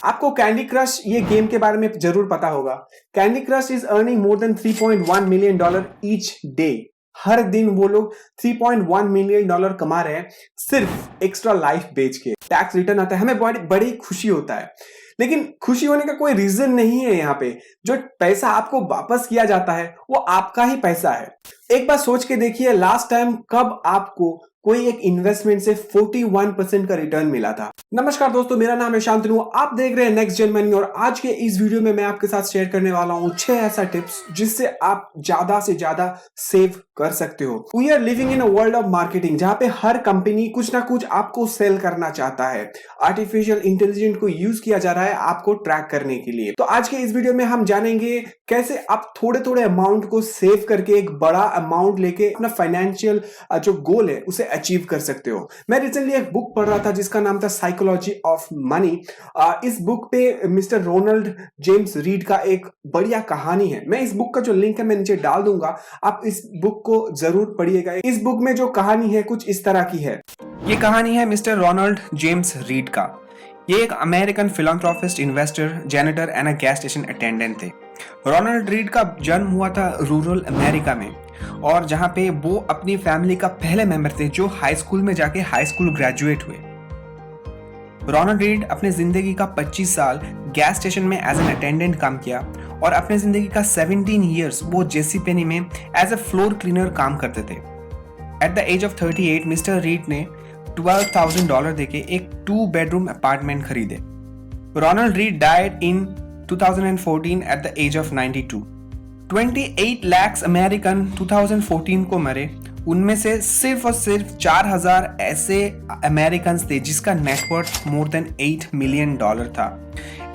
आपको Candy Crush ये game के बारे में जरूर पता होगा। Candy Crush is earning more than $3.1 million each day. हर दिन वो लोग $3.1 मिलियन कमा रहे हैं सिर्फ एक्स्ट्रा लाइफ बेच के। टैक्स रिटर्न आता है, हमें बड़ी खुशी होता है, लेकिन खुशी होने का कोई रीजन नहीं है। यहाँ पे जो पैसा आपको वापस किया जाता है वो आपका ही पैसा है। एक बार सोच के देखिए, लास्ट टाइम कब आपको कोई एक इन्वेस्टमेंट से 41% का रिटर्न मिला था। नमस्कार दोस्तों, मेरा नाम है शांतनु, आप देख रहे हैं नेक्स्ट जेन मनी और आज के इस वीडियो में मैं आपके साथ शेयर करने वाला हूं 6 ऐसा टिप्स जिससे आप ज्यादा से ज्यादा सेव कर सकते हो। We are living in a world of marketing जहां पे हर कंपनी कुछ ना कुछ आपको सेल करना चाहता है। आर्टिफिशियल इंटेलिजेंस को यूज किया जा रहा है आपको ट्रैक करने के लिए। तो आज के इस वीडियो में हम जानेंगे कैसे आप थोड़े थोड़े अमाउंट को सेव करके एक बड़ा अमाउंट लेके अपना फाइनेंशियल जो गोल है उसे अचीव कर सकते हो। मैं रिसेंटली एक बुक पढ़ रहा था जिसका नाम था साइकोलॉजी ऑफ मनी। इस बुक पे मिस्टर रोनाल्ड जेम्स रीड का एक बढ़िया कहानी है। मैं इस बुक का जो लिंक है मैं नीचे डाल दूंगा, आप इस बुक को जरूर पढ़िएगा। इस बुक में जो कहानी है कुछ इस तरह की है। ये कहानी है मिस्टर रोनाल्ड जेम्स रीड का। ये एक American philanthropist, investor, janitor and a gas station attendant थे। रोनाल्ड रीड का जन्म हुआ था रूरल अमेरिका में, और जहां पे वो अपनी फैमिली का पहले मेंबर थे जो हाई स्कूल में जाके हाई स्कूल ग्रेजुएट हुए। रोनाल्ड रीड अपने जिंदगी का 25 साल गैस स्टेशन में एज एन अटेंडेंट काम किया और अपने जिंदगी का 17 ईयर्स वो जेसी पेनी में एज अ फ्लोर क्लीनर काम करते थे। At the age of 38 mister Read ने $12,000 देके एक 2 बेडरूम अपार्टमेंट खरीदे। Ronald Read died in 2014 at the age of 92। 28 lakh American 2014 को मरे, उनमें से सिर्फ और सिर्फ 4,000 ऐसे अमेरिकन थे जिसका नेटवर्थ मोर देन $8 मिलियन था,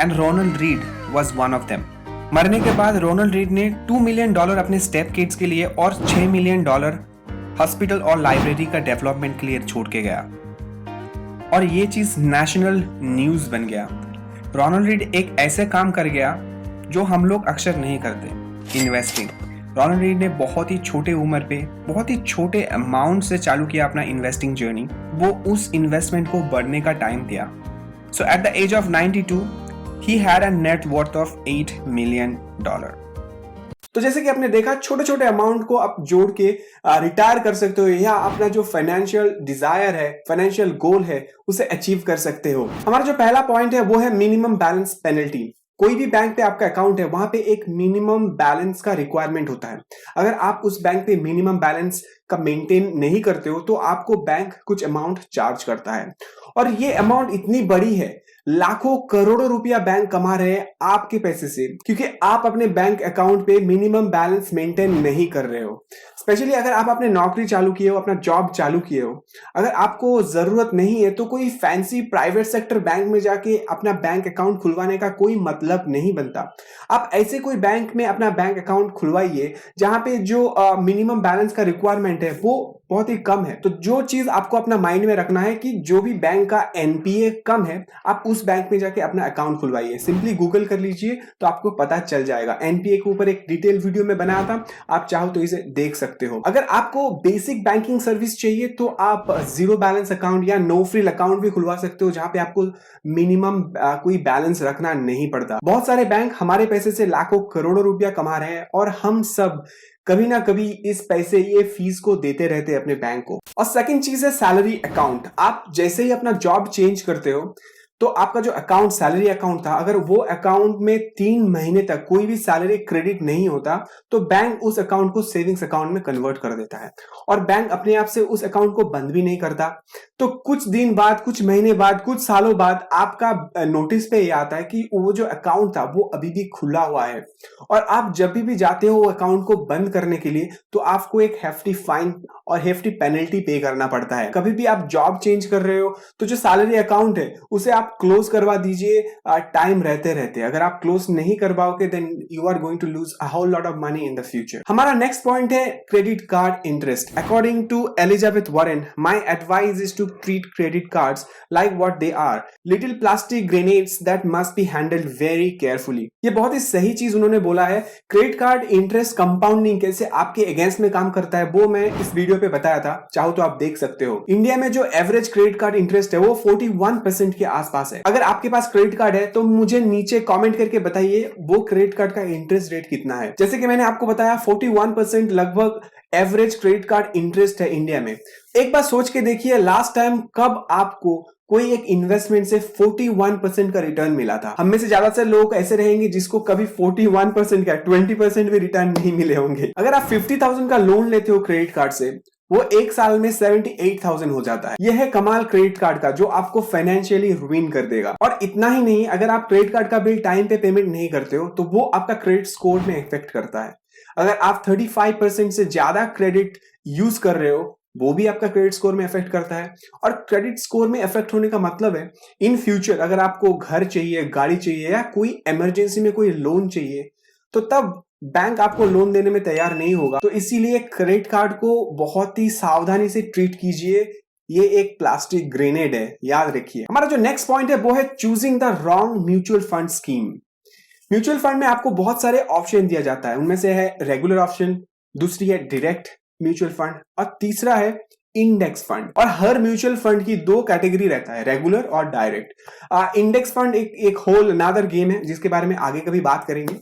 and Ronald Read was one of them. मरने के बाद रोनाल्ड रीड ने $2 मिलियन अपने स्टेप किड्स के लिए और $6 मिलियन हॉस्पिटल और लाइब्रेरी का डेवलपमेंट के लिए छोड़ के गया, और ये चीज नेशनल न्यूज बन गया। रोनाल्ड रीड एक ऐसे काम कर गया जो हम लोग अक्सर नहीं करते, इन्वेस्टिंग। रोनाल्ड रीड ने बहुत ही छोटे उम्र पे बहुत ही छोटे अमाउंट से चालू किया अपना इन्वेस्टिंग जर्नी। वो उस इन्वेस्टमेंट को बढ़ने का टाइम दिया। So at the age of 92 he had a net worth of $8 million. तो जैसे कि आपने देखा, छोटे छोटे अमाउंट को आप जोड़ के रिटायर कर सकते हो या अपना जो फाइनेंशियल डिजायर है, फाइनेंशियल गोल है, उसे अचीव कर सकते हो। हमारा जो पहला पॉइंट है वो है मिनिमम बैलेंस पेनल्टी। कोई भी बैंक पे आपका अकाउंट है वहां पे एक मिनिमम बैलेंस का रिक्वायरमेंट होता है। अगर आप उस बैंक पे मिनिमम बैलेंस का मेंटेन नहीं करते हो तो आपको बैंक कुछ अमाउंट चार्ज करता है, और ये अमाउंट इतनी बड़ी है, लाखों करोड़ों रुपया बैंक कमा रहे हैं आपके पैसे से, क्योंकि आप अपने बैंक अकाउंट पे मिनिमम बैलेंस मेंटेन नहीं कर रहे हो। स्पेशली अगर आप अपने नौकरी चालू किए हो, अपना जॉब चालू किए हो, अगर आपको जरूरत नहीं है तो कोई फैंसी प्राइवेट सेक्टर बैंक में जाके अपना बैंक अकाउंट खुलवाने का कोई मतलब नहीं बनता। आप ऐसे कोई बैंक में अपना बैंक अकाउंट खुलवाइए जहां पे जो मिनिमम बैलेंस का रिक्वायरमेंट है वो बहुत ही कम है। तो जो चीज आपको अपना माइंड में रखना है कि जो भी बैंक का एनपीए कम है, आप उस बैंक में जाके अपना अकाउंट खुलवाइए। सिंपली गूगल कर लीजिए तो आपको पता चल जाएगा। एनपीए के ऊपर एक डिटेल वीडियो में बनाया था, आप चाहो तो इसे देख सकते हो। अगर आपको बेसिक बैंकिंग सर्विस चाहिए तो आप जीरो बैलेंस अकाउंट या नो फ्रिल अकाउंट भी खुलवा सकते हो, जहां पे आपको मिनिमम कोई बैलेंस रखना नहीं पड़ता। बहुत सारे बैंक हमारे पैसे से लाखों करोड़ों रुपया कमा रहे हैं और हम सब कभी ना कभी इस पैसे ये फीस को देते रहते हैं अपने बैंक को। और सेकंड चीज है सैलरी अकाउंट। आप जैसे ही अपना जॉब चेंज करते हो तो आपका जो अकाउंट सैलरी अकाउंट था, अगर वो अकाउंट में 3 महीने तक कोई भी सैलरी क्रेडिट नहीं होता तो बैंक उस अकाउंट को सेविंग्स अकाउंट में कन्वर्ट कर देता है, और बैंक अपने आप से उस अकाउंट को बंद भी नहीं करता। तो कुछ दिन बाद, कुछ महीने बाद, कुछ सालों बाद आपका नोटिस पे ये आता है कि वो जो अकाउंट था वो अभी भी खुला हुआ है, और आप जब भी जाते हो वो अकाउंट को बंद करने के लिए तो आपको एक हेफ्टी फाइन और हेफ्टी पेनल्टी पे करना पड़ता है। कभी भी आप जॉब चेंज कर रहे हो तो जो सैलरी अकाउंट है उसे आप क्लोज करवा दीजिए टाइम रहते रहते। अगर आप क्लोज नहीं करवाओगे then you are going to lose a whole lot of money in the future. हमारा नेक्स्ट पॉइंट है credit card interest. According to Elizabeth Warren, my advice is to treat credit cards like what they are, little plastic grenades that must be handled very carefully. ये बहुत ही सही चीज उन्होंने बोला है। Credit card interest compounding कैसे आपके against में काम करता है वो मैं इस वीडियो पे बताया था, चाहो तो आप देख सकते हो। इंडिया में जो एवरेज क्रेडिट कार्ड इंटरेस्ट है वो 41% के आसपास आसपास है। अगर आपके पास क्रेडिट कार्ड है तो मुझे नीचे कमेंट करके बताइए वो क्रेडिट कार्ड का इंटरेस्ट रेट कितना है। जैसे कि मैंने आपको बताया 41% लगभग एवरेज क्रेडिट कार्ड इंटरेस्ट है इंडिया में। एक बार सोच के देखिए लास्ट टाइम कब आपको कोई एक इन्वेस्टमेंट से 41% का रिटर्न मिला था। हम में से ज्यादातर लोग ऐसे रहेंगे जिसको कभी 41% का 20% भी रिटर्न नहीं मिले होंगे। अगर आप 50,000 का लोन लेते हो क्रेडिट कार्ड से, वो एक साल में 78,000 हो जाता है। यह है कमाल क्रेडिट कार्ड का, जो आपको फाइनेंशियली रुइन कर देगा। और इतना ही नहीं, अगर आप क्रेडिट कार्ड का बिल टाइम पे पेमेंट नहीं करते हो तो वो आपका क्रेडिट स्कोर में इफेक्ट करता है। अगर आप 35% से ज्यादा क्रेडिट यूज कर रहे हो, वो भी आपका क्रेडिट स्कोर में इफेक्ट करता है। और क्रेडिट स्कोर में इफेक्ट होने का मतलब है इन फ्यूचर अगर आपको घर चाहिए, गाड़ी चाहिए या कोई इमरजेंसी में कोई लोन चाहिए, तो तब बैंक आपको लोन देने में तैयार नहीं होगा। तो इसीलिए क्रेडिट कार्ड को बहुत ही सावधानी से ट्रीट कीजिए। ये एक प्लास्टिक ग्रेनेड है, याद रखिए। हमारा जो नेक्स्ट पॉइंट है वो है choosing the wrong mutual fund scheme. Mutual fund में आपको बहुत सारे ऑप्शन दिया जाता है। उनमें से है रेगुलर ऑप्शन, दूसरी है डायरेक्ट म्यूचुअल फंड और तीसरा है इंडेक्स फंड। और हर म्यूचुअल फंड की दो कैटेगरी रहता है, रेगुलर और डायरेक्ट। इंडेक्स फंड एक होल अनदर गेम है जिसके बारे में आगे कभी बात करेंगे।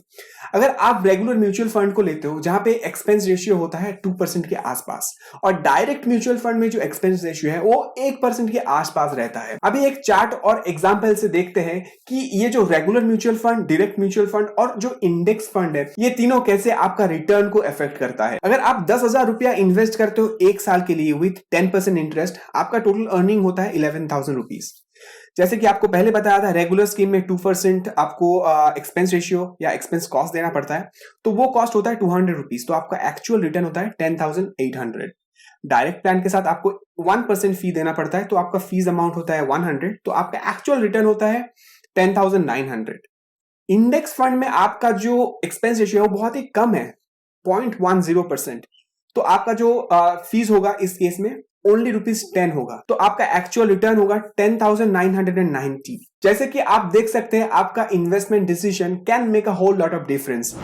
अगर आप रेगुलर म्यूचुअल फंड को लेते हो जहां पे एक्सपेंस रेशियो होता है 2% के आसपास, और डायरेक्ट म्यूचुअल फंड में जो एक्सपेंस रेशियो है वो 1% के आसपास रहता है। अभी एक चार्ट और एग्जांपल से देखते हैं कि ये जो regular mutual fund, direct mutual fund और जो इंडेक्स फंड है, ये तीनों कैसे आपका रिटर्न को इफेक्ट करता है। अगर आप 10,000 रुपया इन्वेस्ट करते हो एक साल के लिए विथ 10% इंटरेस्ट, आपका टोटल अर्निंग होता है 11,000 रुपीज। जैसे कि आपको पहले बताया था, रेगुलर स्कीम में 2% आपको एक्सपेंस रेशियो या एक्सपेंस कॉस्ट देना पड़ता है, तो वो कॉस्ट होता है 200 रुपीज। तो आपका एक्चुअल रिटर्न होता है 10,800। डायरेक्ट प्लान के साथ आपको 1% फी देना पड़ता है, तो आपका फीस अमाउंट होता है 100, तो आपका एक्चुअल रिटर्न होता है 10,900। इंडेक्स फंड में आपका जो एक्सपेंस रेशियो है वो बहुत ही कम है, 0.10%, तो आपका जो फीस होगा इस केस में ओनली ₹10 होगा, तो आपका एक्चुअल रिटर्न होगा 10,990। जैसे कि आप देख सकते हैं, आपका investment decision can make a whole lot of difference.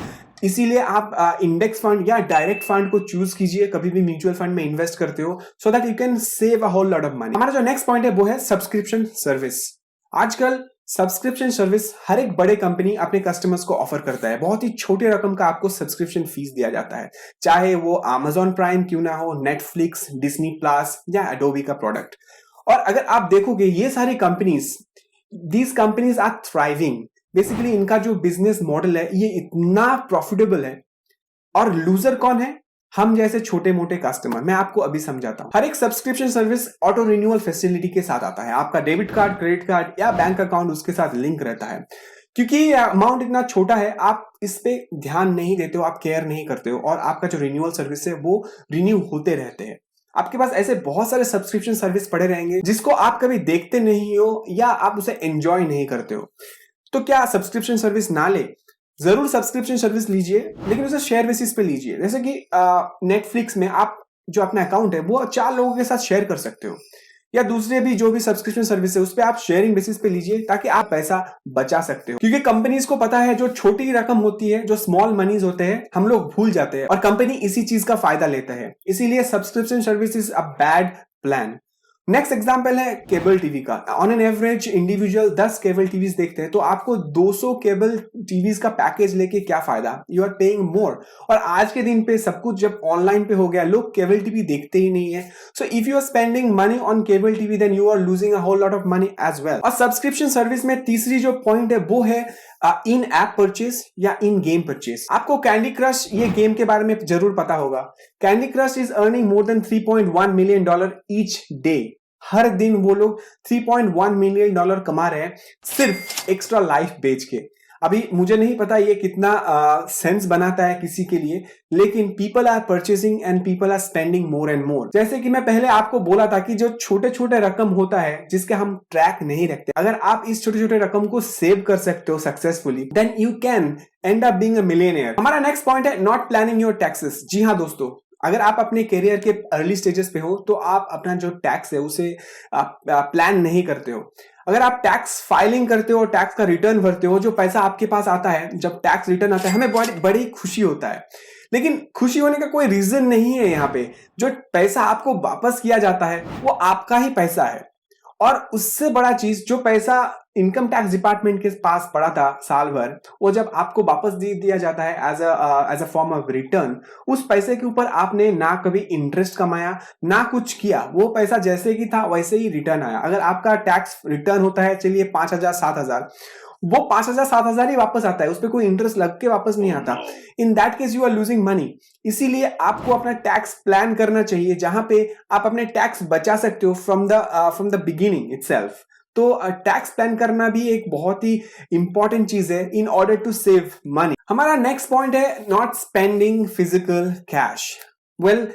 इसीलिए आप इंडेक्स फंड या डायरेक्ट फंड को चूज कीजिए कभी भी म्यूचुअल फंड में इन्वेस्ट करते हो, so that you can save a whole lot of money. हमारा जो नेक्स्ट पॉइंट है वो है सब्सक्रिप्शन सर्विस। आजकल सब्सक्रिप्शन सर्विस हर एक बड़े कंपनी अपने कस्टमर्स को ऑफर करता है। बहुत ही छोटे रकम का आपको सब्सक्रिप्शन फीस दिया जाता है, चाहे वो Amazon प्राइम क्यों ना हो, नेटफ्लिक्स, डिज्नी प्लस या एडोबी का प्रोडक्ट। और अगर आप देखोगे ये सारी companies, these companies are thriving. Basically इनका जो बिजनेस मॉडल है ये इतना प्रॉफिटेबल है। और लूजर कौन है? हम जैसे छोटे मोटे कस्टमर। मैं आपको अभी समझाता हूं। हर एक subscription service auto renewal facility के साथ आता है। आपका डेबिट कार्ड, क्रेडिट कार्ड या बैंक अकाउंट उसके साथ लिंक रहता है। क्योंकि अमाउंट इतना छोटा है, आप इस पे ध्यान नहीं देते हो, आप केयर नहीं करते हो, और आपका जो रिन्यूअल सर्विस है वो रिन्यू होते रहते हैं। आपके पास ऐसे बहुत सारे सब्सक्रिप्शन सर्विस पड़े रहेंगे जिसको आप कभी देखते नहीं हो या आप उसे एंजॉय नहीं करते हो। तो क्या सब्सक्रिप्शन सर्विस ना ले? जरूर सब्सक्रिप्शन सर्विस लीजिए, लेकिन उसे शेयर बेसिस पे लीजिए। जैसे कि नेटफ्लिक्स में आप जो अपना अकाउंट है वो 4 लोगों के साथ शेयर कर सकते हो, या दूसरे भी जो भी सब्सक्रिप्शन सर्विस है उस पे आप शेयरिंग बेसिस पे लीजिए, ताकि आप पैसा बचा सकते हो। क्योंकि कंपनीज को पता है जो छोटी रकम होती है, जो स्मॉल मनीज होते हैं, हम लोग भूल जाते हैं और कंपनी इसी चीज का फायदा लेता है। इसीलिए subscription service is a bad plan. Next example है केबल टीवी का। On an average individual 10 cable TVs देखते हैं, तो आपको 200 केबल टीवीज का पैकेज लेके क्या फायदा? You are paying more. और आज के दिन पे सब कुछ जब ऑनलाइन पे हो गया, लोग केबल टीवी देखते ही नहीं है। So if you are spending money on cable TV, then you are losing a whole lot of money as well. और सब्सक्रिप्शन सर्विस में तीसरी जो पॉइंट है वो है इन ऐप परचेस या इन गेम परचेस। आपको कैंडी क्रश ये गेम के बारे में जरूर पता होगा। Candy Crush is earning more than $3.1 million each day. हर दिन वो लोग $3.1 मिलियन कमा रहे हैं सिर्फ एक्स्ट्रा लाइफ बेच के। अभी मुझे नहीं पता ये कितना सेंस बनाता है किसी के लिए, लेकिन people are purchasing and people are spending more and more. जैसे कि मैं पहले आपको बोला था कि जो छोटे छोटे रकम होता है जिसके हम ट्रैक नहीं रखते, अगर आप इस छोटे छोटे रकम को सेव कर सकते हो successfully, then you can end up being a millionaire. हमारा नेक्स्ट पॉइंट है नॉट प्लानिंग योर टैक्सेस। जी हाँ दोस्तों, अगर आप अपने करियर के अर्ली स्टेजेस पे हो तो आप अपना जो टैक्स है उसे प्लान नहीं करते हो। अगर आप टैक्स फाइलिंग करते हो, टैक्स का रिटर्न भरते हो, जो पैसा आपके पास आता है, जब टैक्स रिटर्न आता है, हमें बड़ी खुशी होता है। लेकिन खुशी होने का कोई रीजन नहीं है। यहाँ पे जो पैसा आपको वापस किया जाता है वो आपका ही पैसा है, और उससे बड़ा चीज, जो पैसा इनकम टैक्स डिपार्टमेंट के पास पड़ा था साल भर, वो जब आपको वापस दे दिया जाता है as a form of return, उस पैसे के ऊपर आपने ना कभी इंटरेस्ट कमाया ना कुछ किया, वो पैसा जैसे कि था वैसे ही रिटर्न आया। अगर आपका टैक्स रिटर्न होता है चलिए 5,000 7,000, वो 5,000 7,000 ही वापस आता है, उस पर कोई इंटरेस्ट लग के वापस नहीं आता। In that case you are losing money. इसीलिए आपको अपना टैक्स प्लान करना चाहिए जहां पे आप अपने टैक्स बचा सकते हो फ्रॉम द बिगिनिंग इटसेल्फ। तो टैक्स प्लान करना भी एक बहुत ही इंपॉर्टेंट चीज है in order to save money. हमारा नेक्स्ट पॉइंट है not spending physical cash. Well,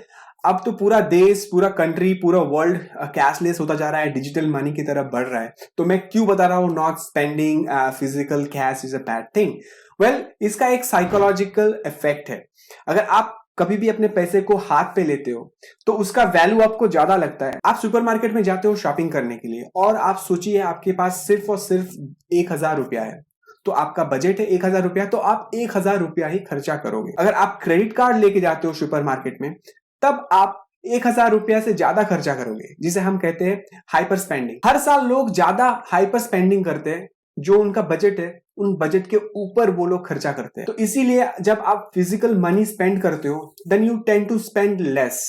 अब तो पूरा देश, पूरा कंट्री, पूरा वर्ल्ड कैशलेस होता जा रहा है, डिजिटल मनी की तरफ बढ़ रहा है। तो मैं क्यों बता रहा हूं not spending physical cash is a bad thing? Well, इसका एक साइकोलॉजिकल इफेक्ट है। अगर आप कभी भी अपने पैसे को हाथ पे लेते हो तो उसका वैल्यू आपको ज्यादा लगता है। आप सुपरमार्केट में जाते हो शॉपिंग करने के लिए और आप सोचिए आपके पास सिर्फ और सिर्फ 1,000 रुपया है, तो आपका बजट है 1,000 रुपया, तो आप 1,000 रुपया ही खर्चा करोगे। अगर आप क्रेडिट कार्ड लेके जाते हो सुपरमार्केट में, तब आप 1,000 रुपया से ज्यादा खर्चा करोगे, जिसे हम कहते हैं हाइपर स्पेंडिंग। हर साल लोग ज्यादा हाइपर स्पेंडिंग करते हैं, जो उनका बजट है उन बजट के ऊपर वो लोग खर्चा करते हैं। तो इसीलिए जब आप फिजिकल मनी स्पेंड करते हो then you tend to spend less.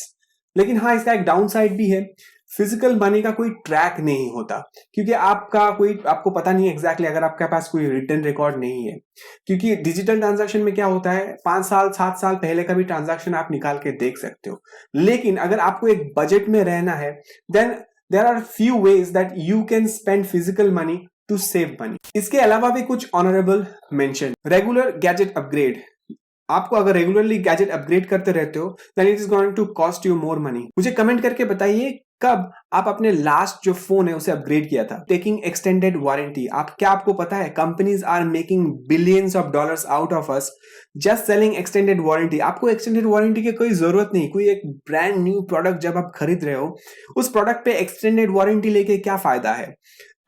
लेकिन हाँ, इसका एक डाउन साइड भी है, फिजिकल मनी का कोई ट्रैक नहीं होता, क्योंकि आपको पता नहीं एग्जैक्टली अगर आपके पास कोई रिटर्न रिकॉर्ड नहीं है। क्योंकि डिजिटल ट्रांजैक्शन में क्या होता है, 5 साल 7 साल पहले का भी ट्रांजैक्शन आप निकाल के देख सकते हो। लेकिन अगर आपको एक बजट में रहना है then there are few ways that you can spend physical money to save money. इसके अलावा भी कुछ honourable mention. Regular gadget upgrade. आपको अगर रेगुलरली गैजेट अपग्रेड करते रहते हो then it is going to cost you more money. मुझे कमेंट करके बताइए कब आप अपने लास्ट जो फोन है उसे अपग्रेड किया था। Taking extended warranty. आपको पता है companies are making billions of dollars out of us just selling extended warranty. आपको एक्सटेंडेड वारंटी की कोई जरूरत नहीं। कोई एक ब्रांड न्यू प्रोडक्ट जब आप खरीद रहे हो, उस प्रोडक्ट पे एक्सटेंडेड वारंटी लेके क्या फायदा है।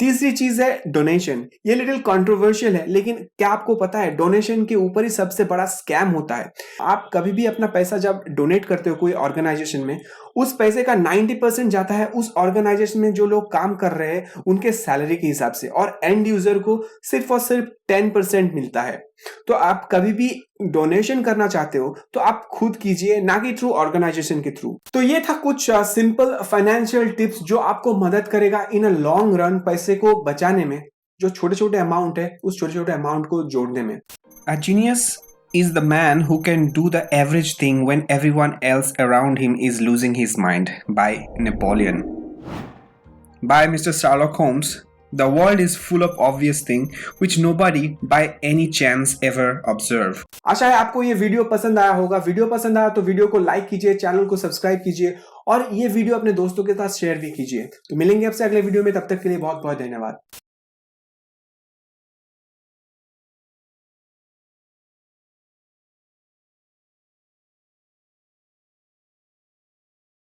तीसरी चीज है डोनेशन। ये लिटिल कंट्रोवर्शियल है, लेकिन क्या आपको पता है डोनेशन के ऊपर ही सबसे बड़ा स्कैम होता है। आप कभी भी अपना पैसा जब डोनेट करते हो कोई ऑर्गेनाइजेशन में, उस पैसे का 90% जाता है उस ऑर्गेनाइजेशन में जो लोग काम कर रहे हैं उनके सैलरी के हिसाब से, और एंड यूजर को सिर्फ और सिर्फ 10% मिलता है। तो आप कभी भी डोनेशन करना चाहते हो तो आप खुद कीजिए, ना कि थ्रू ऑर्गेनाइजेशन के थ्रू। तो ये था कुछ सिंपल फाइनेंशियल टिप्स जो आपको मदद करेगा इन अ लॉन्ग रन पैसे को बचाने में, जो छोटे छोटे अमाउंट है उस छोटे छोटे अमाउंट को जोड़ने में। A genius is the man who can do the average thing when everyone else around him is losing his mind, by Napoleon. By Mr. Sherlock Holmes. The world is full of obvious things which nobody by any chance ever observe. आशा है आपको ये video पसंद आया होगा। Video पसंद आया तो video को लाइक कीजिए, चैनल को सब्सक्राइब कीजिए और ये वीडियो अपने दोस्तों के साथ शेयर भी कीजिए। तो मिलेंगे आपसे अगले वीडियो में, तब तक के लिए बहुत बहुत धन्यवाद।